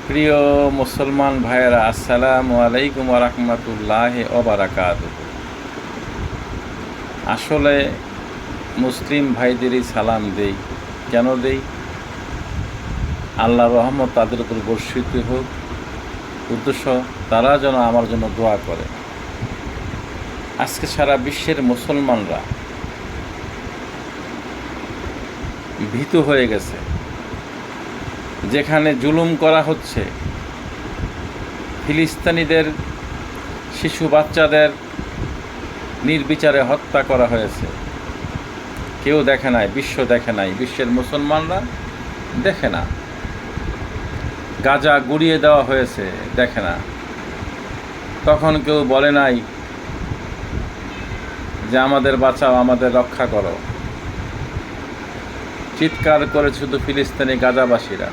প্রিয় মুসলমান ভাইয়েরা, আসসালামু আলাইকুম ওয়া রাহমাতুল্লাহি ওয়া বারাকাতুহু। আসলে মুসলিম ভাইদেরই সালাম দেই। কেন দেই? আল্লাহর রহমত তাদের উপর বর্ষিত হোক, উদ্দেশ্য তারা যেন আমার জন্য দোয়া করে। আজকে সারা বিশ্বের মুসলমানরা ভীতু হয়ে গেছে। যেখানে জুলুম করা হচ্ছে, ফিলিস্তিনিদের শিশু বাচ্চাদের নির্বিচারে হত্যা করা হয়েছে, কেউ দেখে নাই, বিশ্ব দেখে নাই, বিশ্বের মুসলমানরা দেখে না। গাজা গুড়িয়ে দেওয়া হয়েছে, দেখে না। তখন কেউ বলে নাই যে আমাদের বাঁচাও, আমাদের রক্ষা করো। চিৎকার করে শুধু ফিলিস্তিনি গাজাবাসীরা,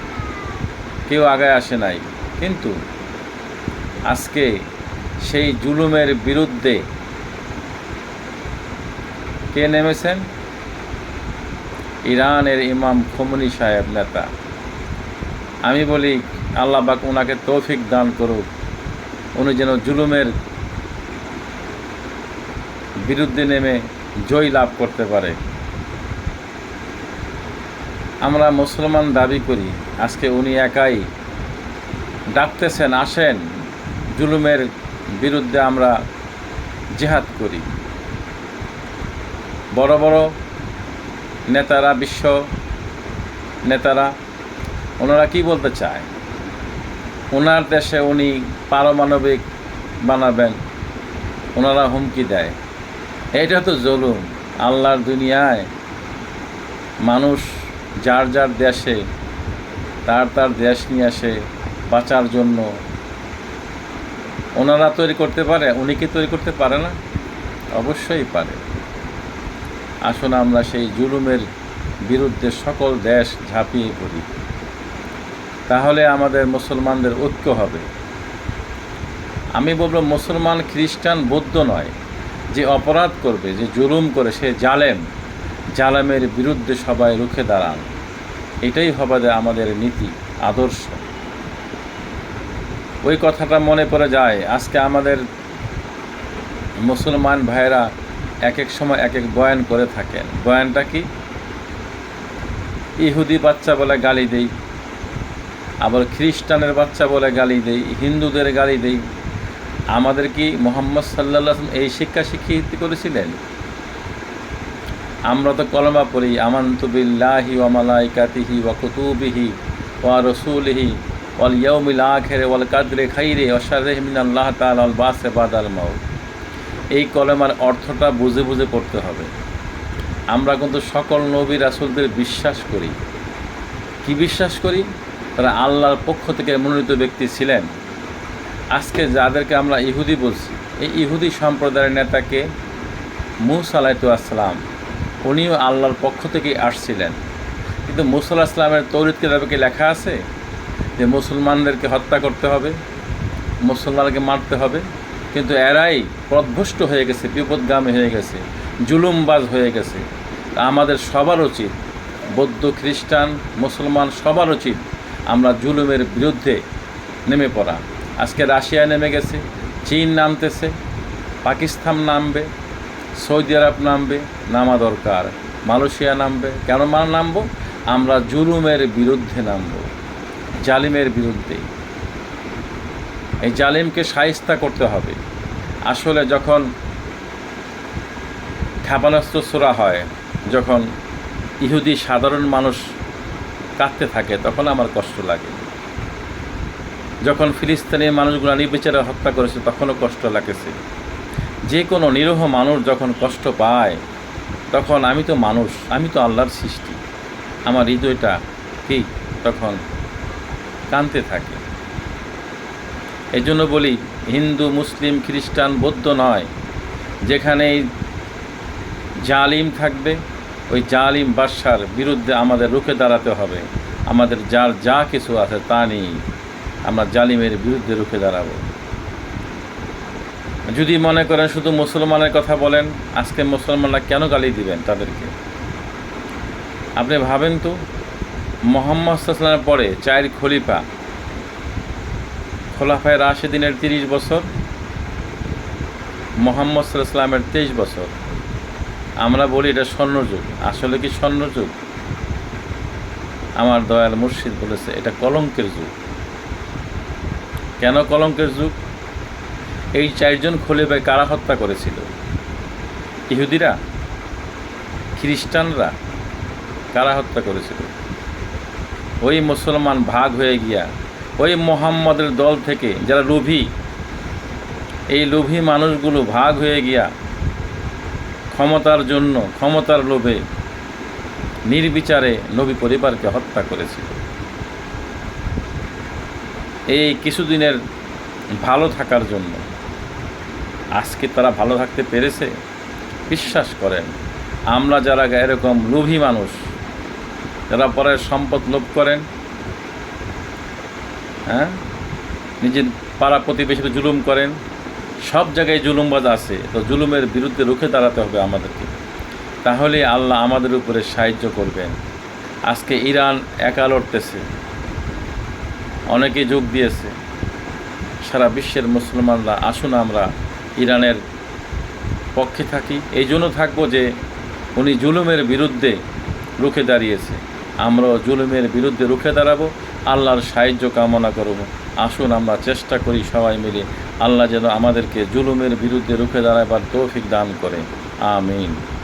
কেউ আগায় আসে নাই। কিন্তু আজকে সেই জুলুমের বিরুদ্ধে কে নেমেছেন? ইরানের ইমাম খোমেনি সাহেব, নেতা। আমি বলি আল্লাহ পাক ওনাকে তৌফিক দান করুক, উনি যেন জুলুমের বিরুদ্ধে নেমে জয় লাভ করতে পারে। আমরা মুসলমান দাবি করি, আজকে উনি একাই ডাকতেছেন, আসেন জুলুমের বিরুদ্ধে আমরা জিহাদ করি। বড় বড় নেতারা, বিশ্ব নেতারা, ওনারা কি বলতে চায়? ওনার দেশে উনি পারমাণবিক বানাবেন, ওনারা হুমকি দেয়। এটা তো জুলুম। আল্লাহর দুনিয়ায় মানুষ যার যার দেশে তার দেশ নিয়ে আসে বাঁচার জন্য। ওনারা তৈরি করতে পারে, উনি কি তৈরি করতে পারে না? অবশ্যই পারে। আসুন আমরা সেই জুলুমের বিরুদ্ধে সকল দেশ ঝাঁপিয়ে পড়ি, তাহলে আমাদের মুসলমানদের ঐক্য হবে। আমি বলবো মুসলমান, খ্রিস্টান, বৌদ্ধ নয়, যে অপরাধ করবে, যে জুলুম করে, সে জালেমের বিরুদ্ধে সবাই রুখে দাঁড়ান। এটাই হবে আমাদের নীতি, আদর্শ। ওই কথাটা মনে পড়ে যায়। আজকে আমাদের মুসলমান ভাইয়েরা এক এক সময় এক এক বয়ান করে থাকেন। বয়ানটা কি? ইহুদি বাচ্চা বলে গালি দেই, আবার খ্রিস্টানের বাচ্চা বলে গালি দেই, হিন্দুদের গালি দেই। আমাদের কি মুহাম্মদ সাল্লাল্লাহু আলাইহি ওয়াসাল্লাম এই শিক্ষা শিক্ষিত করেছিলেন? আমরা তো কলমা পড়ি, আমানতু বিল্লাহি ওয়া মালাইকাতিহি ওয়া কুতুবিহি ওয়া রাসূলিহি ওয়াল ইয়াউমিল আখির ওয়াল কদরি খাইরি ওয়া শাররিহি মিনাল্লাহি তাআলা ওয়াল বাসি বাদাল মাউত। এই কলমার অর্থটা বুঝে বুঝে পড়তে হবে। আমরা কিন্তু সকল নবী রাসূলদের বিশ্বাস করি। কি বিশ্বাস করি? তারা আল্লাহর পক্ষ থেকে মনোনীত ব্যক্তি ছিলেন। আজকে যাদেরকে আমরা ইহুদি বলছি, এই ইহুদি সম্প্রদায়ের নেতাকে মূসা আলাইহিস সালাম, উনিও আল্লাহর পক্ষ থেকেই আসছিলেন। কিন্তু মূসা আলাইহিস সালামের তৌরাত কিতাবে লেখা আছে যে মুসলমানদেরকে হত্যা করতে হবে, মুসলমানকে মারতে হবে। কিন্তু এরাই পথভ্রষ্ট হয়ে গেছে, বিপদগামী হয়ে গেছে, জুলুমবাজ হয়ে গেছে। আমাদের সবার উচিত, বৌদ্ধ, খ্রিস্টান, মুসলমান সবার উচিত আমরা জুলুমের বিরুদ্ধে নেমে পড়া। আজকে রাশিয়া নেমে গেছে, চীন নামতেছে, পাকিস্তান নামবে, সৌদি আরব নামবে, নামা দরকার। মালয়েশিয়া নামবে। কেন নামবো? আমরা জুলুমের বিরুদ্ধে নামবো, জালিমের বিরুদ্ধে। এই জালিমকে শায়েস্তা করতে হবে। আসলে যখন ক্ষেপণাস্ত্র ছোড়া হয়, যখন ইহুদি সাধারণ মানুষ কাঁদতে থাকে, তখন আমার কষ্ট লাগে। যখন ফিলিস্তিনের মানুষগুলো নির্বিচারে হত্যা করেছে, তখনও কষ্ট লাগেছে। যে কোনো নিরীহ মানুষ যখন কষ্ট পায়, তখন আমি তো মানুষ, আমি তো আল্লাহর সৃষ্টি, আমার হৃদয়টা কি তখন কাঁদতে থাকে। এই জন্য বলি, হিন্দু, মুসলিম, খ্রিস্টান, বৌদ্ধ নয়, যেখানে জালিম থাকবে, ওই জালিম বাদশার বিরুদ্ধে আমাদের রুখে দাঁড়াতে হবে। আমাদের যার যা কিছু আছে তা নিয়ে আমরা জালিমের বিরুদ্ধে রুখে দাঁড়াবো। যদি মনে করেন শুধু মুসলমানের কথা বলেন, আজকে মুসলমানরা কেন গালি দিবেন তাদেরকে? আপনি ভাবেন তো, মুহাম্মদ সাল্লাল্লাহু আলাইহি ওয়াসাল্লামের পরে 4 খলিফা খোলাফায়ে রাশেদিনের 30 বছর, মুহাম্মদ সাল্লাল্লাহু আলাইহি ওয়াসাল্লামের 23 বছর। আমরা বলি এটা স্বর্ণযুগ, আসলে কি স্বর্ণযুগ? আমার দয়াল মুর্শিদ বলেছে এটা কলঙ্কের যুগ। কেন কলঙ্কের যুগ? এই 4 জন খলিফা কারা হত্যা করেছিল? ইহুদিরা, খ্রিস্টানরা? কারা হত্যা করেছিল? ওই মুসলমান ভাগ হয়ে গিয়া ওই মুহাম্মদের দল থেকে যারা লোভী, এই লোভী মানুষগুলো ভাগ হয়ে গিয়া ক্ষমতার জন্য, ক্ষমতার লোভে নির্বিচারে নবী পরিবারকে হত্যা করেছিল। এই কিছুদিনের ভালো থাকার জন্য। আজকে তারা ভালো থাকতে পেরেছে? বিশ্বাস করেন, আমরা যারা এরকম লোভী মানুষ, যারা পরের সম্পদ লোভ করেন, নিজের পাড়া প্রতিবেশীতে জুলুম করেন, সব জায়গায় জুলুমবাজ আছে। তো জুলুমের বিরুদ্ধে রুখে দাঁড়াতে হবে আমাদেরকে, তাহলে আল্লাহ আমাদের উপরে সাহায্য করবেন। আজকে ইরান একা লড়তেছে, অনেকে যোগ দিয়েছে। সারা বিশ্বের মুসলমানরা আসুন আমরা ইরানের পক্ষে থাকি। এই জন্য থাকবো যে উনি জুলুমের বিরুদ্ধে রুখে দাঁড়িয়েছে, আমরাও জুলুমের বিরুদ্ধে রুখে দাঁড়াবো, আল্লাহর সাহায্য কামনা করব। আসুন আমরা চেষ্টা করি সবাই মিলে, আল্লাহ যেন আমাদেরকে জুলুমের বিরুদ্ধে রুখে দাঁড়াবার তৌফিক দান করে। আমিন।